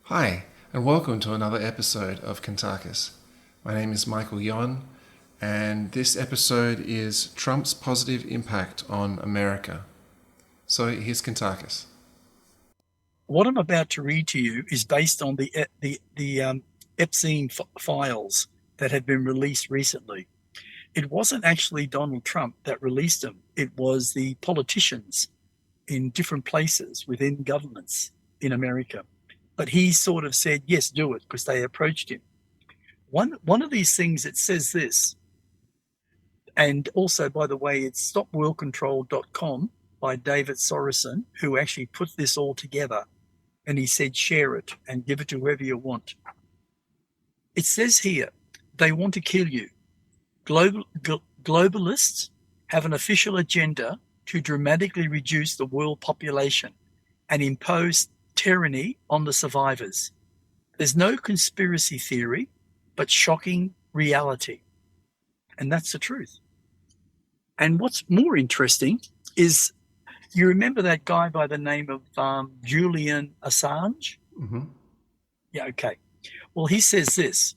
Hi, and welcome to another episode of Kuntarkis. My name is Michael Yon, and this episode is Trump's positive impact on America. So here's Kuntarkis. What I'm about to read to you is based on the Epstein files that have been released recently. It wasn't actually Donald Trump that released them. It was the politicians in different places within governments in America. But he sort of said, yes, do it, because they approached him. One of these things, it says this, and also, by the way, it's stopworldcontrol.com by David Sorensen, who actually put this all together. And he said, share it and give it to whoever you want. It says here, they want to kill you. Globalists have an official agenda to dramatically reduce the world population and impose tyranny on the survivors. There's no conspiracy theory, but shocking reality. And that's the truth. And what's more interesting is, you remember that guy by the name of Julian Assange? Mm-hmm. Yeah, okay. Well, he says this.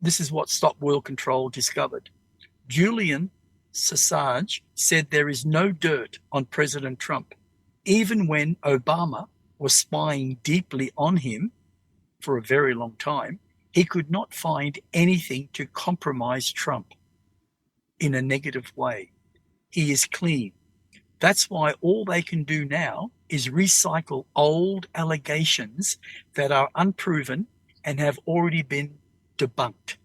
This is what Stop World Control discovered. Julian Assange said there is no dirt on President Trump, even when Obama was spying deeply on him for a very long time. He could not find anything to compromise Trump in a negative way. He is clean. That's why all they can do now is recycle old allegations that are unproven and have already been debunked.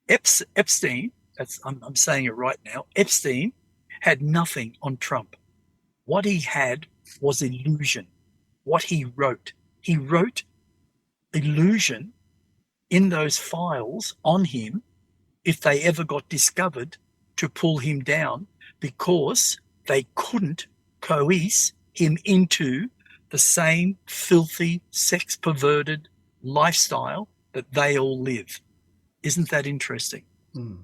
Epstein, I'm saying it right now, Epstein had nothing on Trump. What he had was illusion. What he wrote illusion in those files on him if they ever got discovered to pull him down, because they couldn't coerce him into the same filthy, sex-perverted lifestyle that they all live. Isn't that interesting? Mm.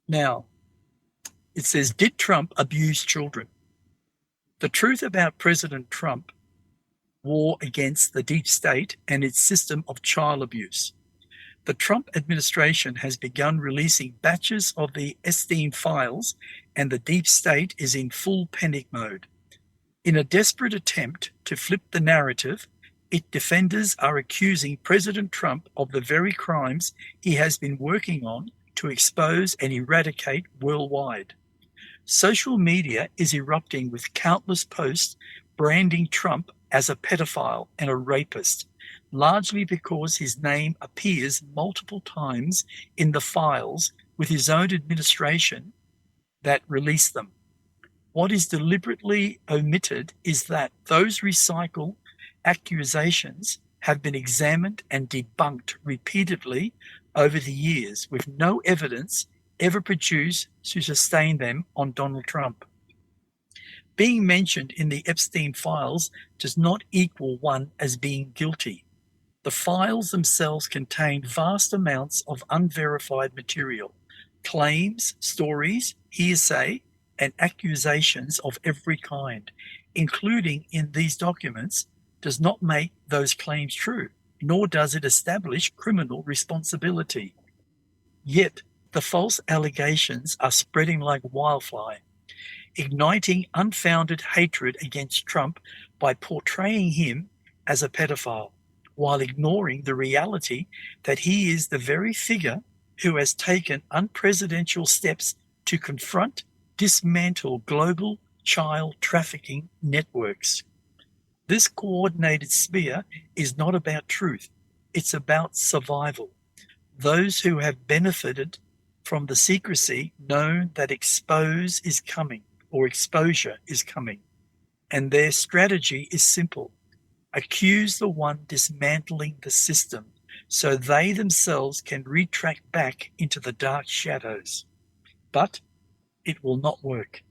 Now, it says, did Trump abuse children? The truth about President Trump war against the deep state and its system of child abuse. The Trump administration has begun releasing batches of the Epstein files, and the deep state is in full panic mode. In a desperate attempt to flip the narrative, its defenders are accusing President Trump of the very crimes he has been working on to expose and eradicate worldwide. Social media is erupting with countless posts branding Trump as a pedophile and a rapist, largely because his name appears multiple times in the files with his own administration that released them. What is deliberately omitted is that those recycled accusations have been examined and debunked repeatedly over the years, with no evidence ever produced to sustain them on Donald Trump. Being mentioned in the Epstein files does not equal one as being guilty. The files themselves contain vast amounts of unverified material, claims, stories, hearsay, and accusations of every kind, including in these documents, does not make those claims true, nor does it establish criminal responsibility. Yet, the false allegations are spreading like wildfire, igniting unfounded hatred against Trump by portraying him as a pedophile, while ignoring the reality that he is the very figure who has taken unprecedented steps to confront, dismantle global child trafficking networks. This coordinated smear is not about truth, it's about survival. Those who have benefited from the secrecy know that exposure is coming, and their strategy is simple. Accuse the one dismantling the system so they themselves can retract back into the dark shadows. But it will not work.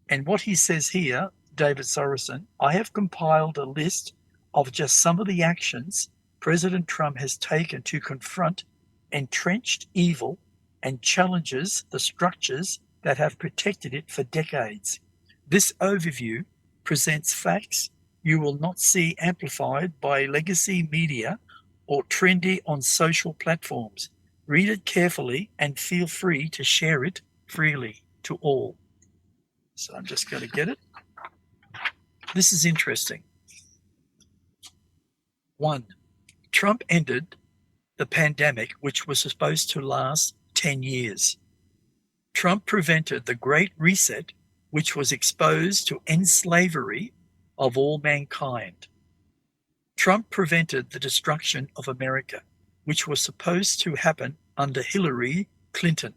And what he says here, David Sorensen, I have compiled a list of just some of the actions President Trump has taken to confront entrenched evil and challenges the structures that have protected it for decades. This overview presents facts you will not see amplified by legacy media or trendy on social platforms. Read it carefully and feel free to share it freely to all. So I'm just going to get it. This is interesting. 1. Trump ended the pandemic, which was supposed to last 10 years. Trump prevented the Great Reset, which was exposed to end slavery of all mankind. Trump prevented the destruction of America, which was supposed to happen under Hillary Clinton.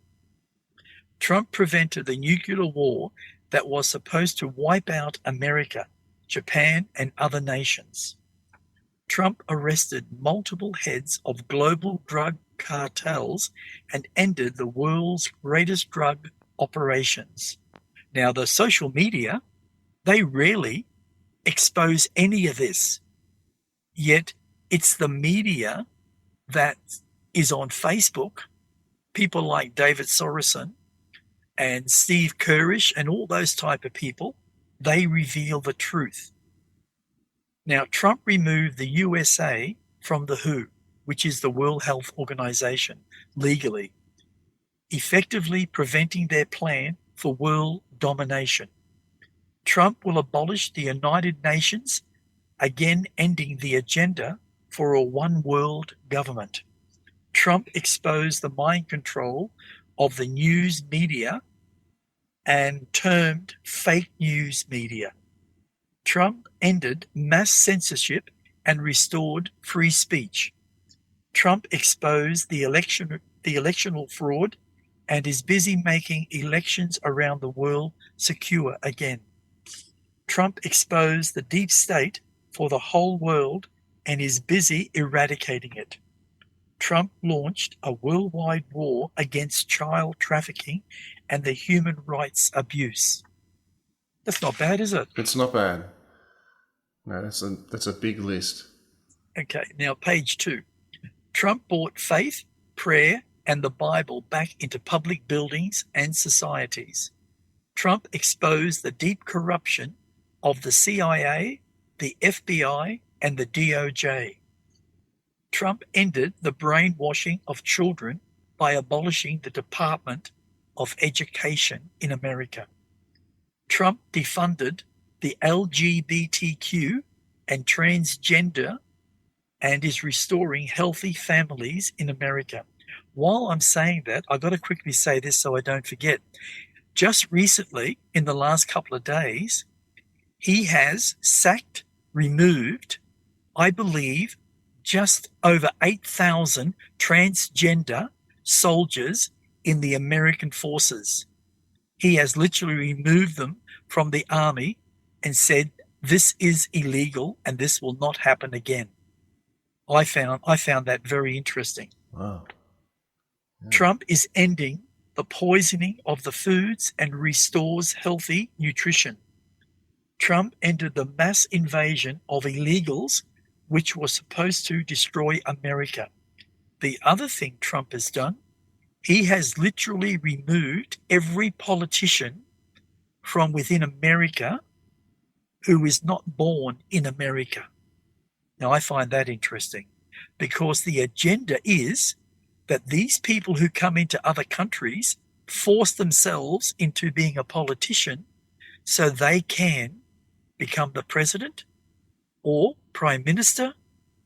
Trump prevented the nuclear war that was supposed to wipe out America, Japan, and other nations. Trump arrested multiple heads of global drug cartels and ended the world's greatest drug operations. Now, the social media, they rarely expose any of this, yet it's the media that is on Facebook, people like David Sorensen and Steve Kirsch and all those type of people, they reveal the truth. Now, Trump removed the USA from the WHO, which is the World Health Organization, legally, effectively preventing their plan for world domination. Trump will abolish the United Nations, again ending the agenda for a one-world government. Trump exposed the mind control of the news media and termed fake news media. Trump ended mass censorship and restored free speech. Trump exposed the electoral fraud and is busy making elections around the world secure again. Trump exposed the deep state for the whole world and is busy eradicating it. Trump launched a worldwide war against child trafficking and the human rights abuse. That's not bad, is it? It's not bad. No, that's a big list. Okay, now page 2. Trump brought faith, prayer, and the Bible back into public buildings and societies. Trump exposed the deep corruption of the CIA, the FBI, and the DOJ. Trump ended the brainwashing of children by abolishing the Department of Education in America. Trump defunded the LGBTQ and transgender and is restoring healthy families in America. While I'm saying that, I've got to quickly say this so I don't forget. Just recently, in the last couple of days, he has removed, I believe, just over 8,000 transgender soldiers in the American forces. He has literally removed them from the army and said, this is illegal and this will not happen again. I found that very interesting. Wow. Yeah. Trump is ending the poisoning of the foods and restores healthy nutrition. Trump ended the mass invasion of illegals, which was supposed to destroy America. The other thing Trump has done, he has literally removed every politician from within America who is not born in America. Now, I find that interesting because the agenda is that these people who come into other countries force themselves into being a politician so they can become the president or prime minister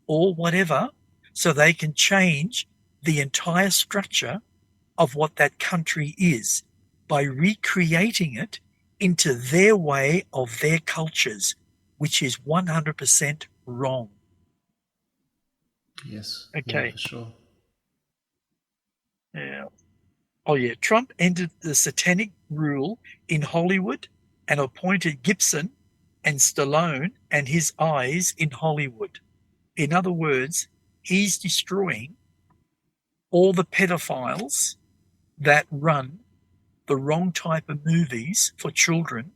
or whatever, so they can change the entire structure of what that country is by recreating it into their way of their cultures, which is 100% wrong. Yes. Okay. Yeah, for sure. Yeah. Oh, yeah. Trump ended the satanic rule in Hollywood and appointed Gibson and Stallone and his eyes in Hollywood. In other words, he's destroying all the pedophiles that run the wrong type of movies for children,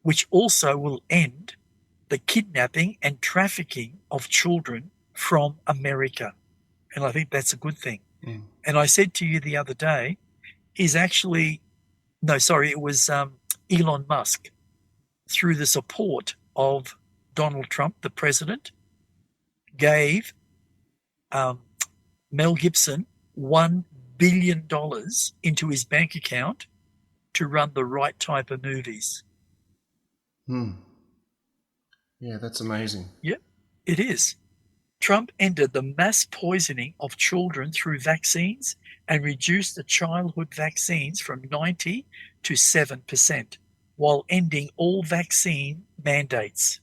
which also will end the kidnapping and trafficking of children from America. And I think that's a good thing. Mm. And I said to you the other day, it was Elon Musk, through the support of Donald Trump, the president, gave Mel Gibson $1 billion into his bank account to run the right type of movies. Yeah, that's amazing. Yep, it is. Trump ended the mass poisoning of children through vaccines and reduced the childhood vaccines from 90 to 7%, while ending all vaccine mandates.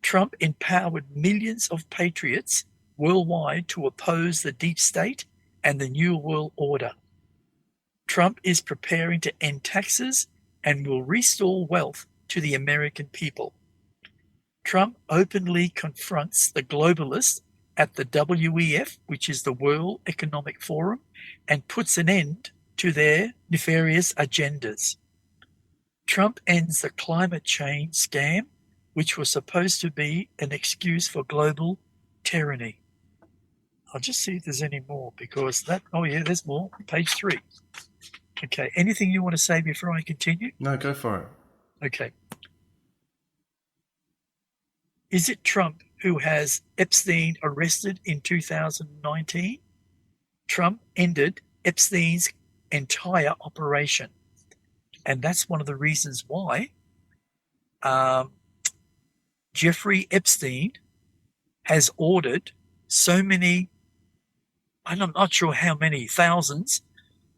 Trump empowered millions of patriots worldwide to oppose the deep state and the New World Order. Trump is preparing to end taxes and will restore wealth to the American people. Trump openly confronts the globalists at the WEF, which is the World Economic Forum, and puts an end to their nefarious agendas. Trump ends the climate change scam, which was supposed to be an excuse for global tyranny. I'll just see if there's any more because that, oh yeah, there's more. Page 3. Okay, anything you want to say before I continue? No, go for it. Okay. Is it Trump who has Epstein arrested in 2019? Trump ended Epstein's entire operation. And that's one of the reasons why Jeffrey Epstein has ordered so many, and I'm not sure how many, thousands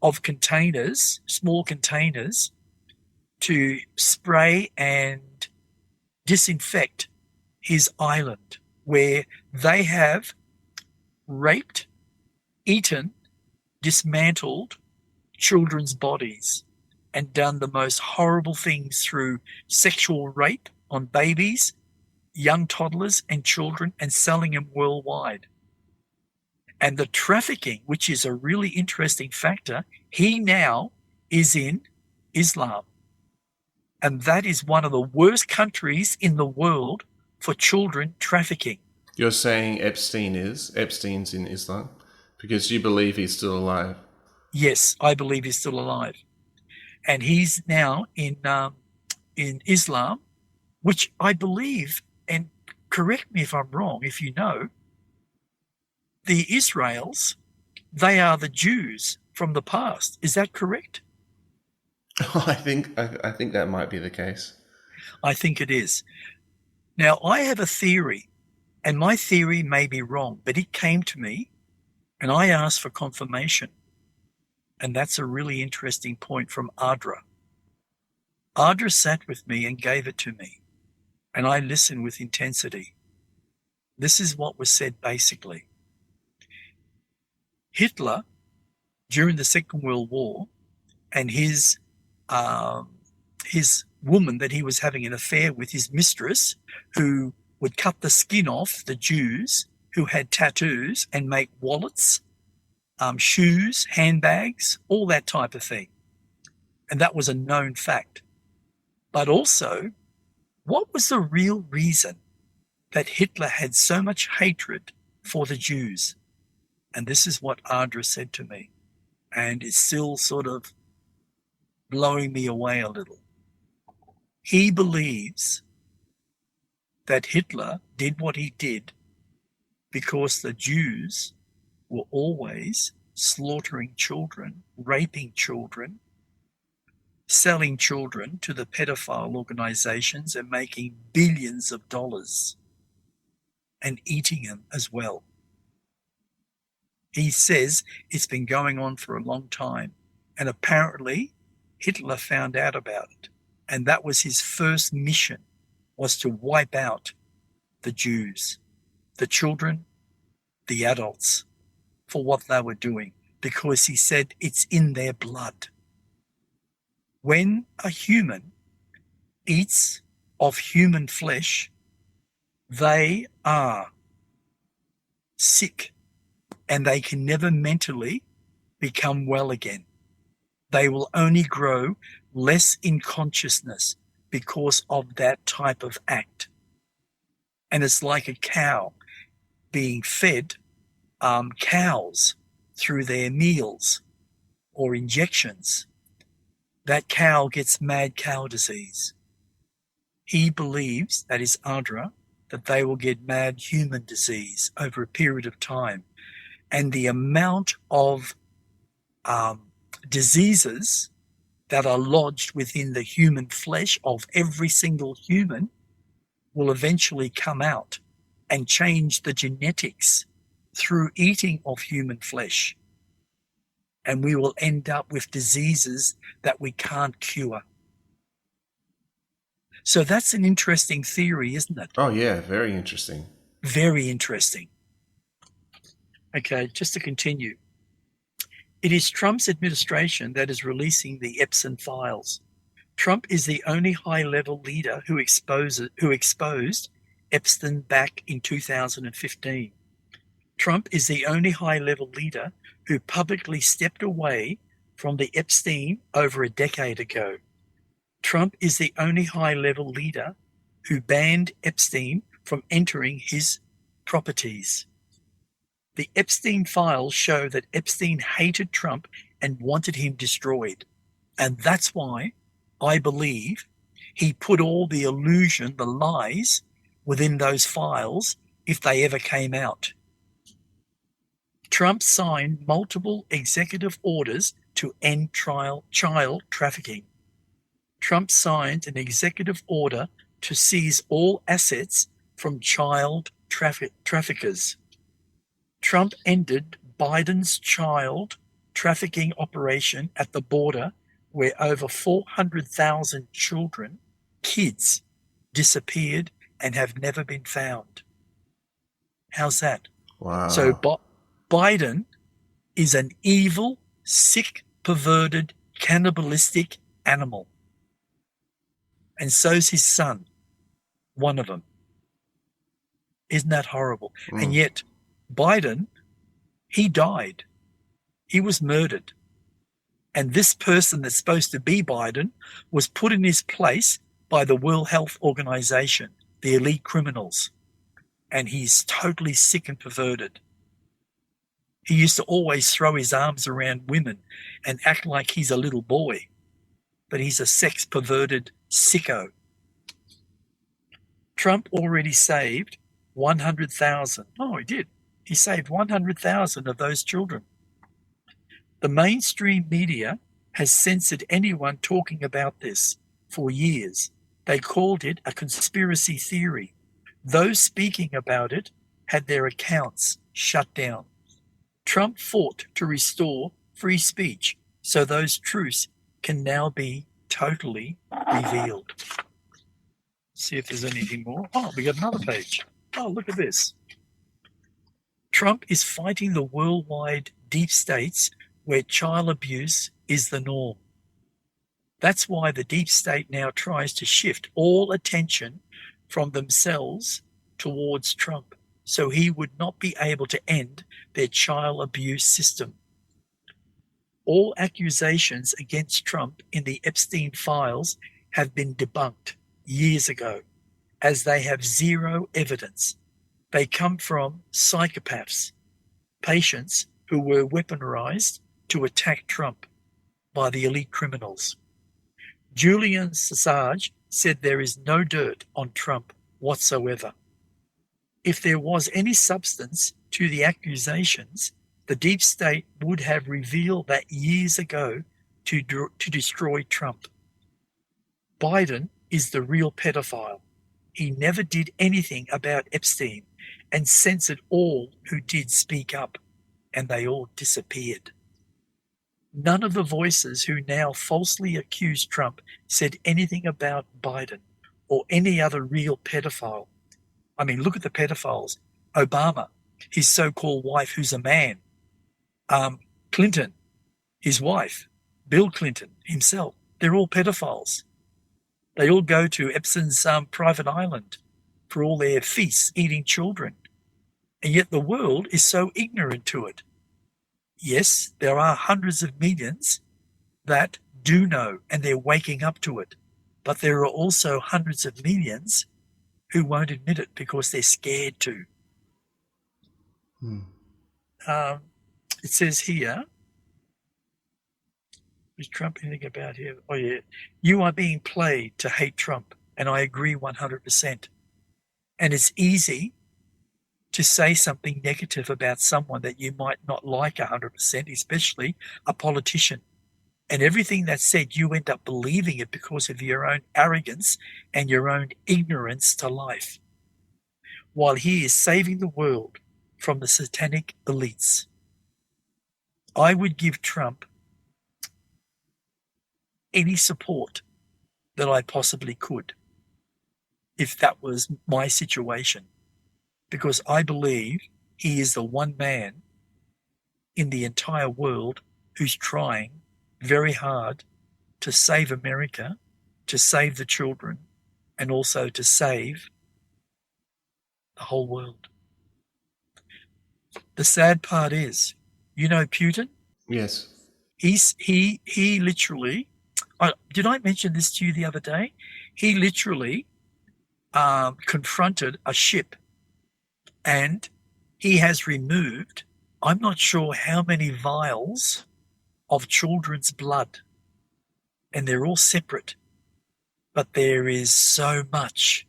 of containers, small containers, to spray and disinfect his island, where they have raped, eaten, dismantled children's bodies and done the most horrible things through sexual rape on babies, young toddlers and children, and selling them worldwide. And the trafficking, which is a really interesting factor, he now is in Islam. And that is one of the worst countries in the world for children trafficking. You're saying Epstein's in Islam because you believe he's still alive? Yes, I believe he's still alive. And he's now in Islam, which I believe, and correct me if I'm wrong, if you know, the Israels, they are the Jews from the past. Is that correct? I think that might be the case. I think it is. Now, I have a theory, and my theory may be wrong, but it came to me, and I asked for confirmation. And that's a really interesting point from Audra. Audra sat with me and gave it to me, and I listened with intensity. This is what was said basically. Hitler, during the Second World War, and his woman that he was having an affair with, his mistress, who would cut the skin off the Jews who had tattoos and make wallets, shoes, handbags, all that type of thing. And that was a known fact. But also, what was the real reason that Hitler had so much hatred for the Jews? And this is what Audra said to me. And it's still sort of blowing me away a little. He believes that Hitler did what he did because the Jews were always slaughtering children, raping children, selling children to the pedophile organizations and making billions of dollars and eating them as well. He says it's been going on for a long time, and apparently Hitler found out about it, and that was his first mission, was to wipe out the Jews, the children, the adults, for what they were doing, because he said it's in their blood. When a human eats of human flesh, they are sick and they can never mentally become well again. They will only grow less in consciousness because of that type of act. And it's like a cow being fed cows through their meals or injections. That cow gets mad cow disease. He believes, that is Audra, that they will get mad human disease over a period of time. And the amount of diseases that are lodged within the human flesh of every single human will eventually come out and change the genetics through eating of human flesh. And we will end up with diseases that we can't cure. So that's an interesting theory, isn't it? Oh, yeah, very interesting. Very interesting. Okay, just to continue. It is Trump's administration that is releasing the Epstein files. Trump is the only high-level leader who exposed Epstein back in 2015. Trump is the only high-level leader who publicly stepped away from the Epstein over a decade ago. Trump is the only high-level leader who banned Epstein from entering his properties. The Epstein files show that Epstein hated Trump and wanted him destroyed. And that's why I believe he put all the illusion, the lies, within those files if they ever came out. Trump signed multiple executive orders to end child trafficking. Trump signed an executive order to seize all assets from child traffickers. Trump ended Biden's child trafficking operation at the border, where over 400,000 children, kids, disappeared and have never been found. How's that? Wow. So Biden is an evil, sick, perverted, cannibalistic animal. And so's his son, one of them. Isn't that horrible? And yet Biden, he died. He was murdered. And this person that's supposed to be Biden was put in his place by the World Health Organization, the elite criminals. And he's totally sick and perverted. He used to always throw his arms around women and act like he's a little boy. But he's a sex-perverted sicko. Trump already saved 100,000. Oh, he did. He saved 100,000 of those children. The mainstream media has censored anyone talking about this for years. They called it a conspiracy theory. Those speaking about it had their accounts shut down. Trump fought to restore free speech, so those truths can now be totally revealed. See if there's anything more. Oh, we got another page. Oh, look at this. Trump is fighting the worldwide deep states where child abuse is the norm. That's why the deep state now tries to shift all attention from themselves towards Trump, so he would not be able to end their child abuse system. All accusations against Trump in the Epstein files have been debunked years ago, as they have zero evidence. They come from psychopaths, patients who were weaponized to attack Trump by the elite criminals. Julian Assange said there is no dirt on Trump whatsoever. If there was any substance to the accusations, the deep state would have revealed that years ago to destroy Trump. Biden is the real pedophile. He never did anything about Epstein and censored all who did speak up, and they all disappeared. None of the voices who now falsely accuse Trump said anything about Biden or any other real pedophile. I mean, look at the pedophiles. Obama, his so-called wife who's a man. Clinton, his wife. Bill Clinton himself. They're all pedophiles. They all go to Epstein's private island for all their feasts, eating children. And yet the world is so ignorant to it. Yes, there are hundreds of millions that do know, and they're waking up to it. But there are also hundreds of millions who won't admit it because they're scared to. It says here, is Trump anything about here? Oh, yeah. You are being played to hate Trump, and I agree 100%. And it's easy to say something negative about someone that you might not like 100%, especially a politician. And everything that's said, you end up believing it because of your own arrogance and your own ignorance to life. While he is saving the world from the satanic elites. I would give Trump any support that I possibly could if that was my situation, because I believe he is the one man in the entire world who's trying very hard to save America, to save the children, and also to save the whole world. The sad part is, you know Putin? Yes. He literally, did I mention this to you the other day? He literally confronted a ship, and he has removed, I'm not sure how many vials of children's blood, and they're all separate, but there is so much.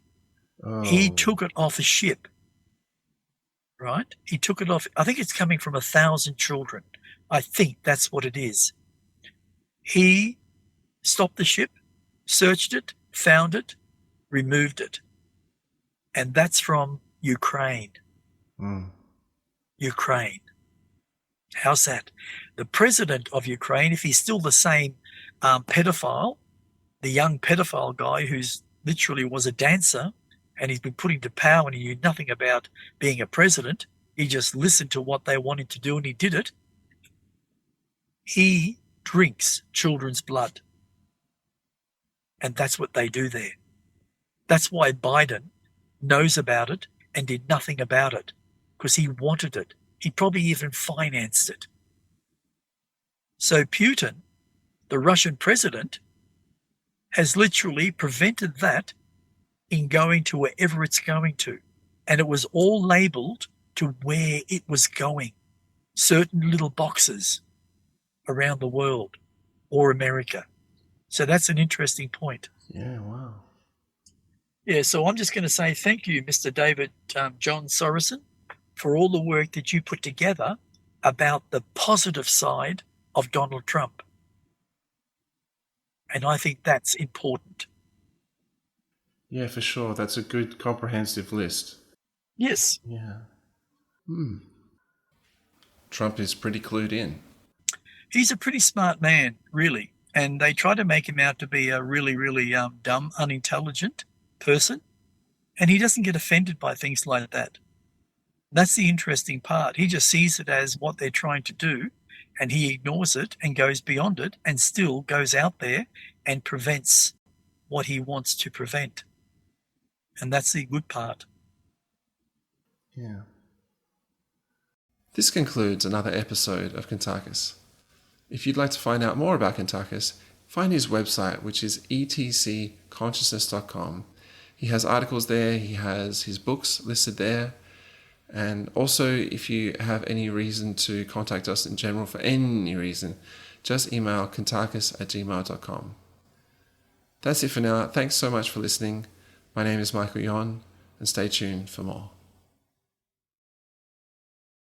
He took it off a ship, right? He took it off. I think it's coming from 1,000 children. I think that's what it is. He stopped the ship, searched it, found it, removed it. And that's from Ukraine. Ukraine. How's that? The president of Ukraine, if he's still the same pedophile, the young pedophile guy who's literally was a dancer, and he's been put into power and he knew nothing about being a president. He just listened to what they wanted to do and he did it. He drinks children's blood. And that's what they do there. That's why Biden knows about it and did nothing about it, because he wanted it. He probably even financed it. So Putin, the Russian president, has literally prevented that in going to wherever it's going to. And it was all labeled to where it was going. Certain little boxes around the world or America. So that's an interesting point. Yeah, wow. Yeah, so I'm just going to say thank you, Mr. David John Sorensen, for all the work that you put together about the positive side of Donald Trump. And I think that's important. Yeah, for sure. That's a good comprehensive list. Yes. Yeah. Trump is pretty clued in. He's a pretty smart man, really. And they try to make him out to be a really, really dumb, unintelligent person. And he doesn't get offended by things like that. That's the interesting part. He just sees it as what they're trying to do, and he ignores it and goes beyond it and still goes out there and prevents what he wants to prevent. And that's the good part. Yeah. This concludes another episode of Kuntarkis. If you'd like to find out more about Kuntarkis, find his website, which is etcconsciousness.com. He has articles there, he has his books listed there, and also if you have any reason to contact us in general for any reason, just email kuntarkis@gmail.com. That's it for now. Thanks so much for listening. My name is Michael Yon, and stay tuned for more.